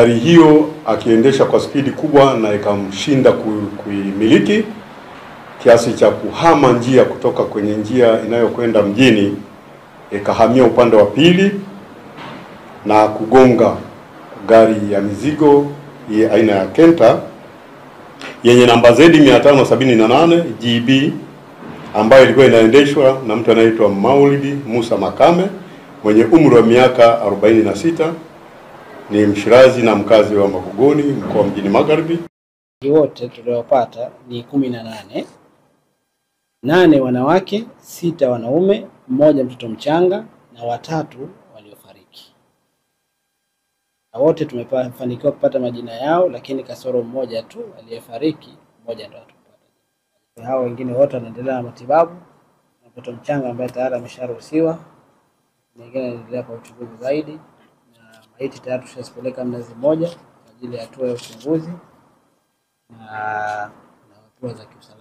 Gari hiyo akiendesha kwa spidi kubwa na ikamshinda kuimiliki kiasi cha kuhama njia kutoka kwenye njia inayokwenda mjini, ikahamia upande wa pili na kugonga gari ya mizigo aina ya Kenta yenye namba Z 578 GB ambayo ilikuwa inaendeshwa na mtu anaitwa Maulidi Musa Makame mwenye umri wa miaka 46, ni Mshirazi na mkazi wa Magogoni, mkoa Mjini Magharibi. Wote tuliopata ni 18, 8 wanawake, 6 wanaume, 1 mtoto mchanga na 3 waliofariki. Na wote tumefanikiwa kupata majina yao, lakini kasoro mmoja tu aliyefariki, mmoja ndo hatupata. Hao wengine wote wanaendelea na matibabu. Mtoto mchanga ambaye tayari amesharuhusiwa, mwingine anaendelea kwa uchunguzi zaidi, na maiti tayari tushazipeleka Mnazi Mmoja kwa ajili ya hatua ya uchunguzi na hatua za kiusalama.